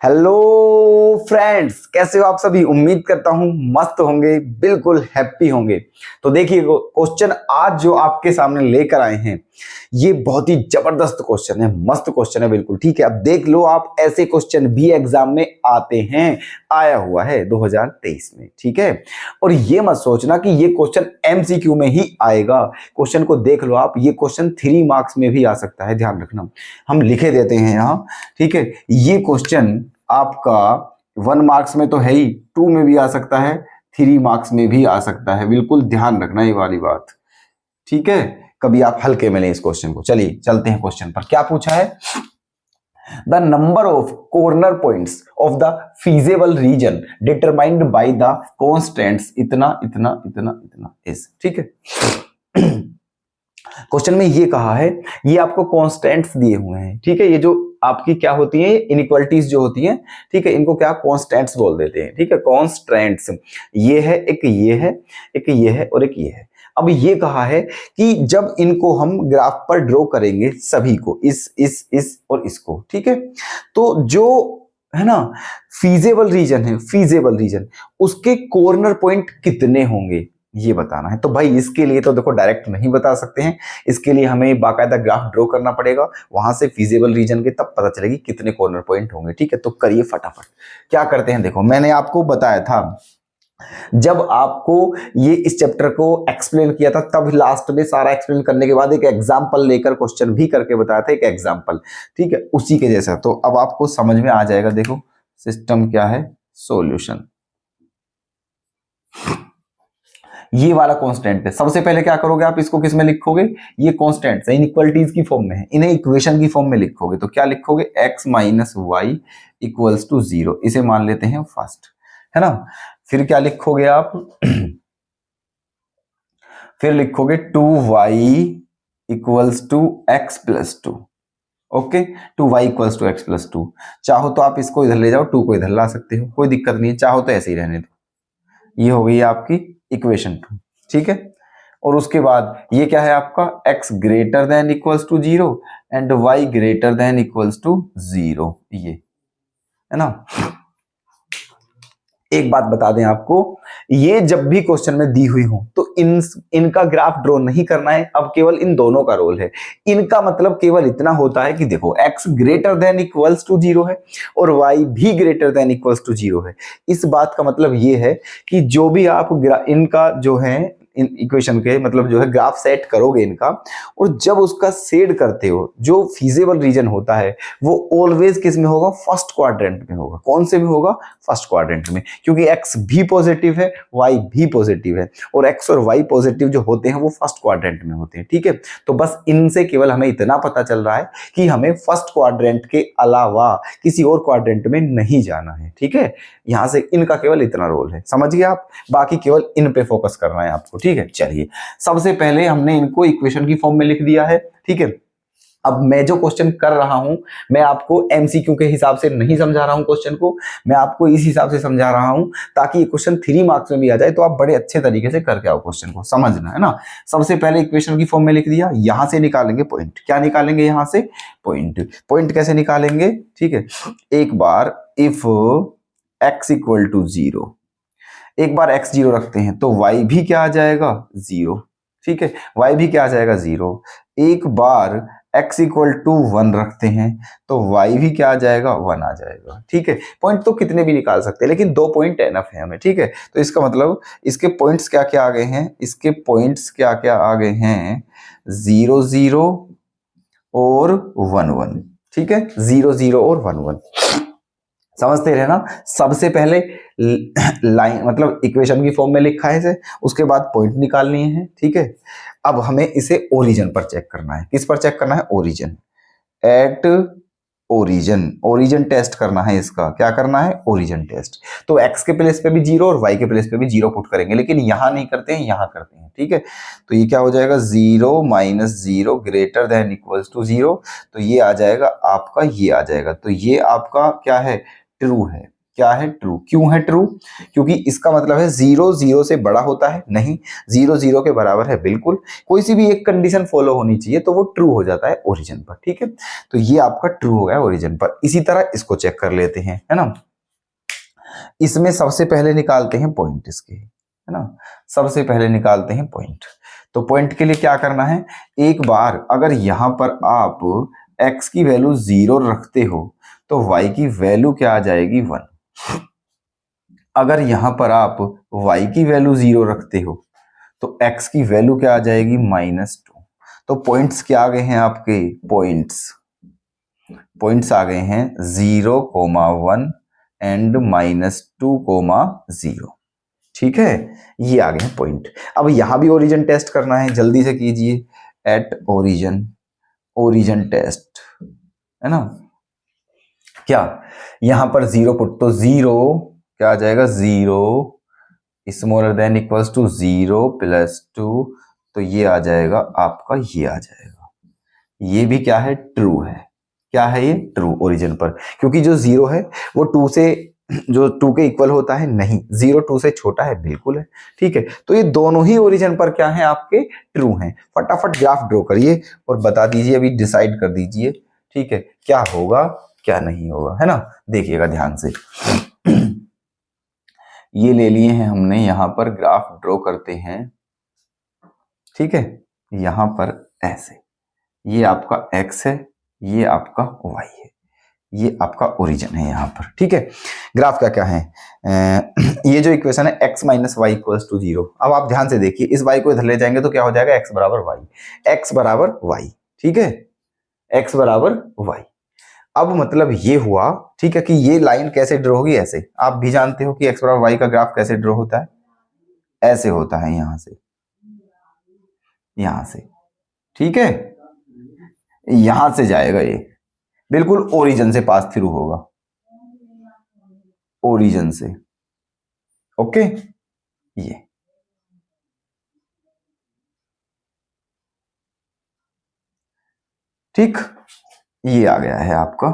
Hello friends, कैसे हो आप सभी। उम्मीद करता हूं मस्त होंगे, बिल्कुल हैप्पी होंगे। तो देखिए क्वेश्चन आज जो आपके सामने लेकर आए हैं ये बहुत ही जबरदस्त क्वेश्चन है, मस्त क्वेश्चन है बिल्कुल। ठीक है, अब देख लो आप, ऐसे क्वेश्चन भी एग्जाम में आते हैं, आया हुआ है 2023 में। ठीक है, और ये मत सोचना कि ये क्वेश्चन एमसीक्यू में ही आएगा। क्वेश्चन को देख लो आप, ये क्वेश्चन 3 मार्क्स में भी आ सकता है, ध्यान रखना। हम लिखे देते हैं यहाँ। ठीक है, ये क्वेश्चन आपका 1 मार्क्स में तो है ही, 2 में भी आ सकता है, 3 मार्क्स में भी आ सकता है। बिल्कुल ध्यान रखना ये वाली बात। ठीक है, कभी आप हल्के में लें इस क्वेश्चन को। चलिए चलते हैं क्वेश्चन पर। क्या पूछा है? The number of corner points of the feasible region determined by the constants इतना इतना इतना इतना इज। ठीक है, क्वेश्चन में ये कहा है, ये आपको कांस्टेंट्स दिए हुए हैं। ठीक है, ये जो आपकी क्या होती है, इनइक्वालिटीज जो होती हैं, ठीक है, इनको क्या कांस्टेंट्स बोल देते हैं। ठीक है, कांस्टेंट्स ये है, एक ये है, एक ये है और एक ये है। अब ये कहा है कि जब इनको हम ग्राफ पर ड्रॉ करेंगे सभी को, इस और इसको, ठीक है, तो जो है ना फीजेबल रीजन है, फीजेबल रीजन, उसके कॉर्नर पॉइंट कितने होंगे ये बताना है। तो भाई इसके लिए तो देखो डायरेक्ट नहीं बता सकते हैं, इसके लिए हमें बाकायदा ग्राफ ड्रॉ करना पड़ेगा, वहां से फीजेबल रीजन के तब पता चलेगी कितने कॉर्नर पॉइंट होंगे। ठीक है, तो करिए फटाफट। क्या करते हैं, देखो मैंने आपको बताया था, जब आपको ये इस चैप्टर को एक्सप्लेन किया था, तब लास्ट में सारा एक्सप्लेन करने के बाद एक एग्जाम्पल लेकर क्वेश्चन भी करके बताया था, एक एग्जाम्पल। ठीक है, उसी के जैसा। तो अब आपको समझ में आ जाएगा। देखो सिस्टम क्या है, सॉल्यूशन। ये वाला कांस्टेंट है। सबसे पहले क्या करोगे आप, इसको किस में लिखोगे, ये कांस्टेंट्स है, इनइक्वालिटीज की फॉर्म में है, इन्हें इक्वेशन की फॉर्म में लिखोगे। तो क्या लिखोगे, x minus y equals to 0, इसे मान लेते हैं फर्स्ट, है ना। फिर क्या लिखोगे आप फिर लिखोगे 2y equals to x plus 2। Okay, 2y equals to x plus 2। चाहो तो आप इसको इधर ले जाओ, 2 को इधर ला सकते हो, कोई दिक्कत नहीं है। चाहो तो ऐसे ही रहने दो। ये हो गई आपकी इक्वेशन 2। ठीक है, और उसके बाद ये क्या है आपका, x greater than equals to 0 and y greater than equals to 0, ये है ना। एक बात बता दें आपको, ये जब भी क्वेश्चन में दी हुई हो तो इनका ग्राफ ड्रॉ नहीं करना है। अब केवल इन दोनों का रोल है। इनका मतलब केवल इतना होता है कि देखो x greater than equals to 0 है और y भी ग्रेटर देन इक्वल्स टू 0 है। इस बात का मतलब ये है कि जो भी आप इनका जो है इन इक्वेशन के मतलब जो है ग्राफ सेट करोगे इनका, और जब उसका शेड करते हो, जो फीजेबल रीजन होता है वो ऑलवेज किस में होगा, फर्स्ट क्वाड्रेंट में होगा। कौन से में होगा, फर्स्ट क्वाड्रेंट में, क्योंकि x भी पॉजिटिव है, y भी पॉजिटिव है, और x और y पॉजिटिव जो होते हैं वो फर्स्ट क्वाड्रेंट में होते हैं। ठीक है, तो बस इनसे केवल हमें इतना पता चल रहा है कि हमें फर्स्ट क्वाड्रेंट के अलावा किसी और क्वाड्रेंट में नहीं जाना है। ठीक है, यहां से इनका केवल इतना रोल है, समझ गए आप। बाकी केवल इन पे फोकस करना है आपको। ठीक है, चलिए सबसे पहले हमने इनको इक्वेशन की फॉर्म में लिख दिया है। ठीक है, अब मैं जो क्वेश्चन कर रहा हूं, मैं आपको एमसीक्यू के हिसाब से नहीं समझा रहा हूं क्वेश्चन को, मैं आपको इस हिसाब से समझा रहा हूं ताकि ये क्वेश्चन 3 मार्क्स में भी आ जाए, तो आप बड़े अच्छे तरीके से करके आओ क्वेश्चन को, समझना है ना। सबसे पहले इक्वेशन की फॉर्म में लिख दिया, यहां से निकालेंगे पॉइंट। क्या निकालेंगे यहां से, पॉइंट। पॉइंट कैसे निकालेंगे, ठीक है, एक बार इफ x इक्वल टू 0, एक बार x 0 रखते हैं तो y भी क्या आ जाएगा, 0। ठीक है, y भी क्या आ जाएगा, 0। एक बार x इक्वल टू 1 रखते हैं तो y भी क्या आ जाएगा, 1 आ जाएगा। ठीक है, पॉइंट तो कितने भी निकाल सकते हैं, लेकिन 2 पॉइंट एनफ है हमें। ठीक है, तो इसका मतलब इसके पॉइंट्स क्या क्या आ गए हैं, इसके पॉइंट्स क्या क्या आ गए हैं, 0 0 और 1 1। ठीक है, 0 0 और 1 1, समझते रहे ना। सबसे पहले लाइन मतलब इक्वेशन की फॉर्म में लिखा है इसे, उसके बाद पॉइंट निकालनी है। ठीक है, अब हमें इसे ओरिजिन पर चेक करना है। किस पर चेक करना है, origin, at origin, origin test करना है इसका। क्या करना है, ओरिजिन टेस्ट। तो x के प्लेस पे भी 0 और y के प्लेस पे भी 0 पुट करेंगे, लेकिन यहां नहीं करते हैं, यहां करते हैं। ठीक है, तो ये क्या हो जाएगा, 0 minus 0 greater than equals to 0, तो ये आ जाएगा आपका, ये आ जाएगा। तो ये आपका क्या है, ट्रू है। क्या है? ट्रू। क्यों है ट्रू? क्योंकि इसका मतलब है 0 0 से बड़ा होता है? नहीं। 0 0 के बराबर है? बिल्कुल। कोई सी भी एक कंडीशन फॉलो होनी चाहिए तो वो ट्रू हो जाता है ओरिजिन पर, ठीक है। तो ये आपका ट्रू हो गया ओरिजिन पर। इसी तरह इसको चेक कर लेते हैं, है ना। इसमें सबसे पहले निकालते हैं पॉइंट इसके, है ना। सबसे पहले निकालते हैं पॉइंट। तो पॉइंट के लिए क्या करना है, एक बार अगर यहां पर आप x की वैल्यू 0 रखते हो तो y की वैल्यू क्या आ जाएगी? 1। अगर यहां पर आप y की वैल्यू 0 रखते हो तो x की वैल्यू क्या आ जाएगी? -2। तो पॉइंट्स क्या आ गए हैं आपके? पॉइंट्स आ गए हैं 0, 1 एंड -2, 0। ठीक है, ये आ गए हैं पॉइंट। अब यहां भी ओरिजिन टेस्ट करना है, जल्दी से कीजिए। एट ओरिजिन टेस्ट, है ना। क्या यहां पर 0 पुट, तो 0 क्या आ जाएगा? 0 स्मॉलर देन इक्वल्स टू 0 +2, तो ये आ जाएगा आपका, ये आ जाएगा। ये भी क्या है? ट्रू है। क्या है ये? ट्रू ओरिजिन पर, क्योंकि जो 0 है वो 2 से, जो 2 के इक्वल होता है? नहीं। 0 2 से छोटा है? बिल्कुल है। ठीक है, तो ये दोनों ही ओरिजिन पर क्या है आपके? ट्रू हैं। फटाफट ग्राफ ड्रॉ करिए और बता दीजिए, अभी डिसाइड कर दीजिए, ठीक है, क्या होगा क्या नहीं होगा, है ना। देखिएगा ध्यान से। ये ले लिए हैं हमने, यहां पर ग्राफ ड्रॉ करते हैं, ठीक है। यहां पर ऐसे, ये आपका x है, ये आपका y है, ये आपका ओरिजिन है यहां पर, ठीक है। ग्राफ का क्या है? ये जो इक्वेशन है x - y = 0। अब आप ध्यान से देखिए, इस y को इधर ले जाएंगे तो क्या हो जाएगा? x बराबर y, x बराबर y, ठीक है, x बराबर y। अब मतलब ये हुआ, ठीक है, कि ये लाइन कैसे ड्रॉ होगी? ऐसे। आप भी जानते हो कि x बराबर y का ग्राफ कैसे ड्रॉ होता है? ऐसे होता है, यहां से, यहां से, ठीक है। यहां से जाएगा ये, बिल्कुल ओरिजिन से पास थ्रू होगा, ओरिजिन से, ओके। ये ठीक, ये आ गया है आपका,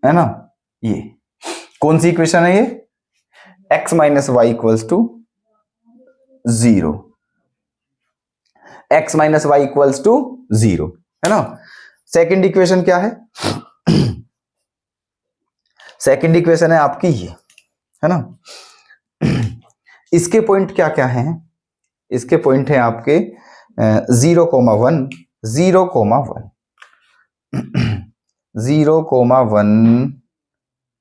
है ना। ये कौन सी इक्वेशन है? ये x - y = 0, x - y = 0, है ना। सेकंड इक्वेशन क्या है? सेकंड इक्वेशन है आपकी ये, है ना। इसके पॉइंट क्या क्या हैं? इसके पॉइंट हैं आपके 0,1, 0,1, 0,1,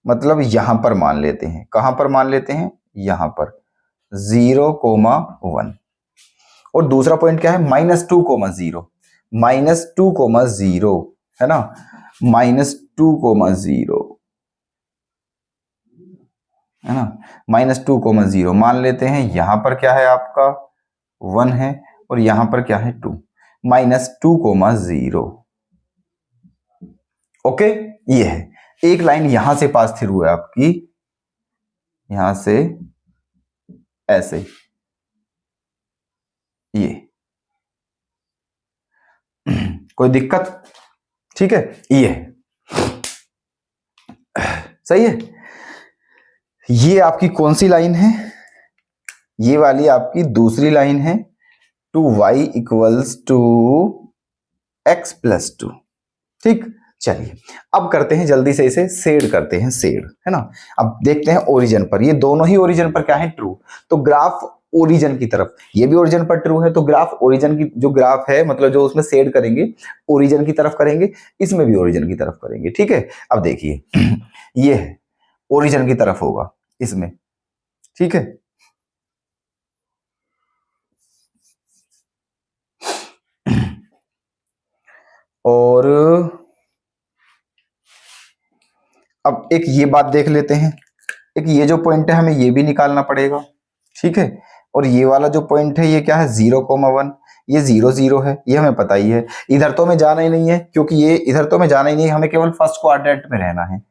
मतलब यहां पर मान लेते हैं। कहां पर मान लेते हैं? यहां पर 0,1। और दूसरा पॉइंट क्या है? -2,0, -2,0, है ना, -2,0, है ना, -2,0 मान लेते हैं। यहां पर क्या है आपका? 1 है, और यहां पर क्या है? 2, -2,0, ओके। ये है, एक लाइन यहां से पास थ्रू है आपकी, यहां से ऐसे, ये कोई दिक्कत? ठीक है, ये है, सही है। ये आपकी कौन सी लाइन है? ये वाली आपकी दूसरी लाइन है, टू y = x + 2, ठीक। चलिए, अब करते हैं जल्दी से, इसे शेड करते हैं, शेड, है ना। अब देखते हैं ओरिजिन पर, ये दोनों ही ओरिजिन पर क्या है? ट्रू। तो ग्राफ ओरिजिन की तरफ, ये भी ओरिजिन पर ट्रू है, तो ग्राफ ओरिजिन की जो ग्राफ है, मतलब जो उसमें शेड करेंगे ओरिजिन की तरफ करेंगे, इसमें भी ओरिजिन की तरफ करेंगे, ठीक है। अब देखिए, ये है ओरिजिन की तरफ होगा इसमें, ठीक है। और अब एक ये बात देख लेते हैं, एक ये जो पॉइंट है हमें ये भी निकालना पड़ेगा, ठीक है। और ये वाला जो पॉइंट है ये क्या है? 0,1, ये 0 0 है, ये हमें पता ही है। इधर तो हमें जाना ही नहीं है, क्योंकि ये इधर तो हमें जाना ही नहीं है, हमें केवल फर्स्ट क्वाड्रेंट में रहना है,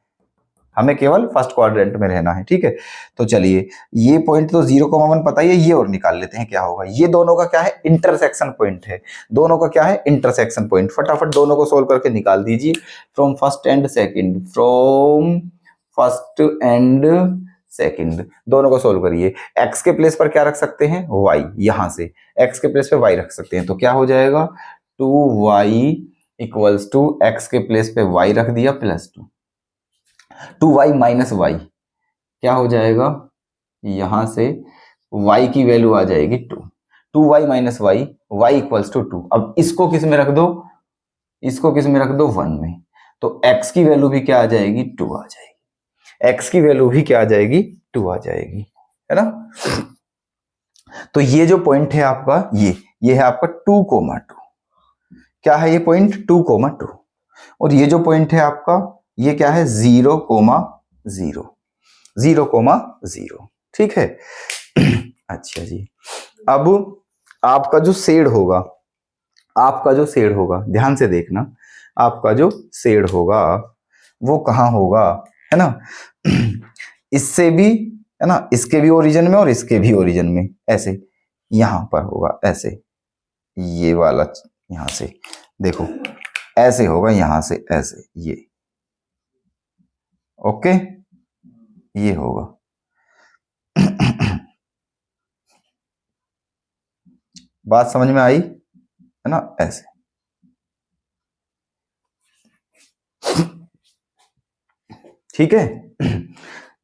हमें केवल फर्स्ट क्वाड्रेंट में रहना है, ठीक है। तो चलिए, ये पॉइंट तो 0,1 पता ही है, ये और निकाल लेते हैं क्या होगा। ये दोनों का क्या है? इंटरसेक्शन पॉइंट है। दोनों का क्या है? Intersection point. फटाफट दोनों को सोल्व करके निकाल दीजिए, from first and second, from first and second, दोनों को सोल्व करिए। x के प्लेस पर क्या रख सकते हैं, y, यहां से x के प्लेस पे y रख सकते हैं, तो क्या हो जाएगा 2y इक्वल्स टू x के प्लेस पे y रख दिया प्लस 2y माइनस y क्या हो जाएगा, यहां से y की वैल्यू आ जाएगी 2y minus y equals to 2। अब इसको किस में रख दो, इसको किस में रख दो 1 में, तो x की वैल्यू भी क्या आ जाएगी 2 आ जाएगी, x की वैल्यू भी क्या आ जाएगी 2 आ जाएगी, है ना। तो ये जो पॉइंट है आपका ये है आपका 2,2, क्या है ये पॉइंट 2,2, और ये जो पॉइंट है आपका ये क्या है 0,0, 0,0, ठीक है। अच्छा जी, अब आपका जो शेड होगा, आपका जो शेड होगा ध्यान से देखना, आपका जो शेड होगा वो कहाँ होगा, है ना, इससे भी, है ना, इसके भी ओरिजिन में और इसके भी ओरिजिन में, ऐसे यहां पर होगा, ऐसे ये वाला यहां से देखो ऐसे होगा, यहां से ऐसे, ये ओके, ये होगा। बात समझ में आई, है ना, ऐसे। ठीक है,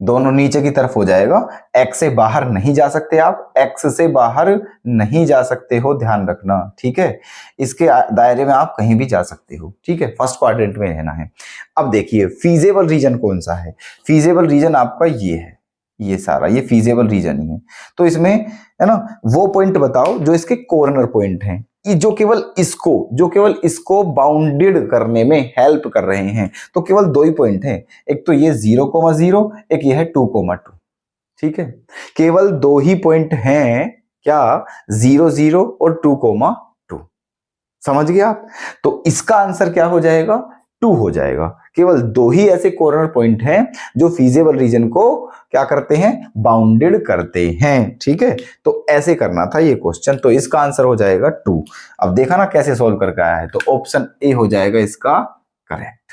दोनों नीचे की तरफ हो जाएगा, x से बाहर नहीं जा सकते आप, x से बाहर नहीं जा सकते हो, ध्यान रखना, ठीक है। इसके दायरे में आप कहीं भी जा सकते हो, ठीक है, फर्स्ट क्वाड्रेंट में रहना है। अब देखिए फीजेबल रीजन कौन सा है, फीजेबल रीजन आपका ये है, ये सारा ये फीजेबल रीजन ही है। तो इसमें, है ना, वो पॉइंट बताओ जो इसके कॉर्नर पॉइंट हैं, जो केवल इसको बाउंडेड करने में हेल्प कर रहे हैं। तो केवल दो ही पॉइंट हैं, एक तो ये 0,0, एक ये है 2,2, ठीक है, केवल दो ही पॉइंट हैं, क्या 0,0 और 2,2, समझ गए आप। तो इसका आंसर क्या हो जाएगा 2 हो जाएगा। केवल दो ही ऐसे कॉर्नर पॉइंट हैं जो फीजेबल रीजन को क्या करते हैं, बाउंडेड करते हैं, ठीक है। तो ऐसे करना था ये क्वेश्चन, तो इसका आंसर हो जाएगा 2। अब देखा ना कैसे सॉल्व करके आया है, तो ऑप्शन ए हो जाएगा इसका करेक्ट।